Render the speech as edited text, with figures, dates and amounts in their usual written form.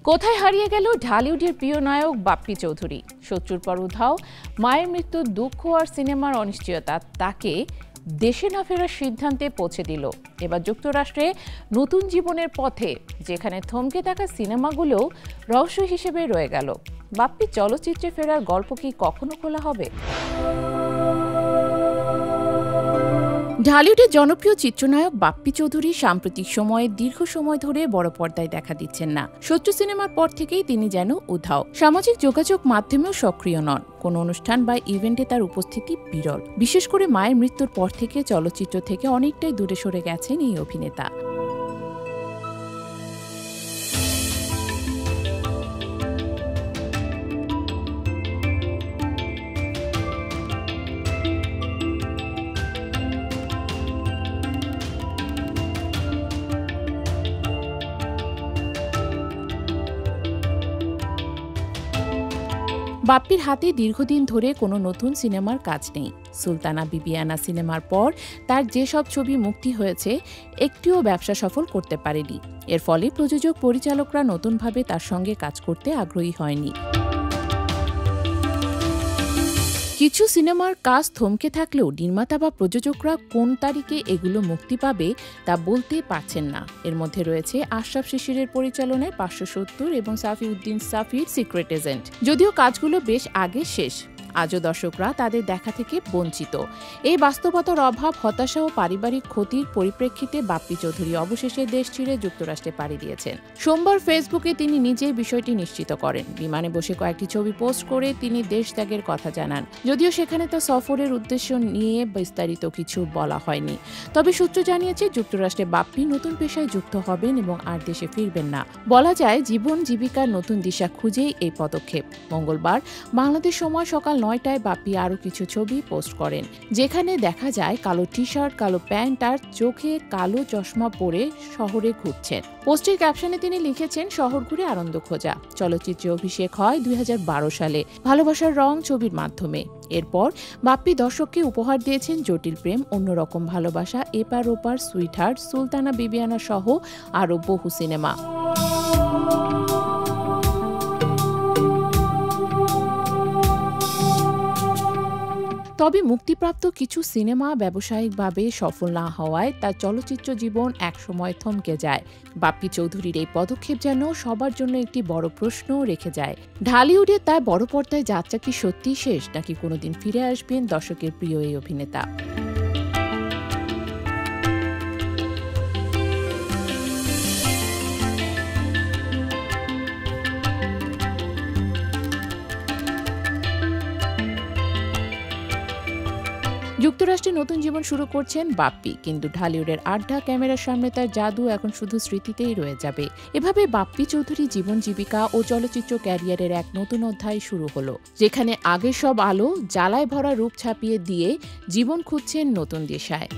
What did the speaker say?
কোথায় হারিয়ে গেল ঢালিউডের প্রিয় নায়ক বাপ্পি চৌধুরী? শত্রুর পর উধাও, মায়ের মৃত্যুর দুঃখ আর সিনেমার অনিশ্চয়তা তাকে দেশে না ফেরার সিদ্ধান্তে পৌঁছে দিল। এবার যুক্তরাষ্ট্রে নতুন জীবনের পথে, যেখানে থমকে থাকা সিনেমাগুলো রহস্য হিসেবে রয়ে গেল। বাপ্পি চলচ্চিত্রে ফেরার গল্প কি কখনো খোলা হবে? ঢালিউডের জনপ্রিয় চিত্রনায়ক বাপ্পি চৌধুরী সাম্প্রতিক সময়ে দীর্ঘ সময় ধরে বড় পর্দায় দেখা দিচ্ছেন না। শত্রু সিনেমার পর থেকেই তিনি যেন উধাও। সামাজিক যোগাযোগ মাধ্যমেও সক্রিয় নন। কোনো অনুষ্ঠান বা ইভেন্টে তার উপস্থিতি বিরল। বিশেষ করে মায়ের মৃত্যুর পর থেকে চলচ্চিত্র থেকে অনেকটাই দূরে সরে গেছেন এই অভিনেতা। বাপ্পির হাতে দীর্ঘদিন ধরে কোনো নতুন সিনেমার কাজ নেই। সুলতানা বিবিয়ানা সিনেমার পর তার যেসব ছবি মুক্তি হয়েছে, একটিও ব্যবসা সফল করতে পারেনি। এর ফলে প্রযোজক পরিচালকরা নতুনভাবে তার সঙ্গে কাজ করতে আগ্রহী হয়নি। কিছু সিনেমার কাজ থমকে থাকলেও নির্মাতা বা প্রযোজকরা কোন তারিখে এগুলো মুক্তি পাবে তা বলতে পারছেন না। এর মধ্যে রয়েছে আশরাফ শিশিরের পরিচালনায় 570 এবং সাফি উদ্দিন সাফির সিক্রেট এজেন্ট। যদিও কাজগুলো বেশ আগে শেষ, আজও দর্শকরা তাদের দেখা থেকে বঞ্চিত। এই বাস্তবতার অভাব, হতাশা ও পারিবারিক ক্ষতির পরিপ্রেক্ষিতে বাপ্পি চৌধুরী অবশেষে দেশ ছেড়ে যুক্তরাষ্ট্রে পাড়ি দিয়েছেন। সোমবার ফেসবুকে তিনি নিজেই বিষয়টি নিশ্চিত করেন। বিমানে বসে কয়েকটি ছবি পোস্ট করে তিনি দেশ ত্যাগের কথা জানান। যদিও সেখানে তার সফরের উদ্দেশ্য নিয়ে বিস্তারিত কিছু বলা হয়নি। তবে সূত্র জানিয়েছে, যুক্তরাষ্ট্রে বাপ্পি নতুন পেশায় যুক্ত হবেন এবং আর দেশে ফিরবেন না। বলা যায়, জীবন জীবিকার নতুন দিশা খুঁজেই এই পদক্ষেপ। মঙ্গলবার বাংলাদেশ সময় সকাল 9টায় বাপ্পি আরও কিছু ছবি পোস্ট করেন, যেখানে দেখা যায় কালো টি শার্ট, কালো প্যান্ট আর চোখে কালো চশমা পরে শহরে ঘুরছেন। পোস্টের ক্যাপশনে তিনি লিখেছেন, শহর ঘুরে আনন্দ খোঁজা। চলচ্চিত্রে অভিষেক হয় 2012 সালে ভালোবাসার রং ছবির মাধ্যমে। এরপর বাপ্পি দর্শককে উপহার দিয়েছেন জটিল প্রেম, অন্যরকম ভালোবাসা, এপার ওপার, সুইটহার্ট, সুলতানা বিবিয়ানা সহ আরও বহু সিনেমা। তবে মুক্তিপ্রাপ্ত কিছু সিনেমা ব্যবসায়িকভাবে সফল না হওয়ায় তার চলচ্চিত্র জীবন একসময় থমকে যায়। বাপ্পি চৌধুরীর এই পদক্ষেপ যেন সবার জন্য একটি বড় প্রশ্ন রেখে যায়। ঢালিউডে তার বড় পর্দায় যাত্রা কি সত্যিই শেষ, নাকি কোনোদিন ফিরে আসবেন দর্শকের প্রিয় এই অভিনেতা? যুক্তরাষ্ট্রে নতুন জীবন শুরু করছেন বাপ্পি, কিন্তু ঢালিউডের আড্ডা, ক্যামেরার সামনে তার জাদু এখন শুধু স্মৃতিতেই রয়ে যাবে। এভাবে বাপ্পি চৌধুরী জীবন জীবিকা ও চলচ্চিত্র ক্যারিয়ারের এক নতুন অধ্যায় শুরু হলো, যেখানে আগের সব আলো জ্বালায় ভরা রূপ ছাপিয়ে দিয়ে জীবন খুঁজছেন নতুন দিশায়।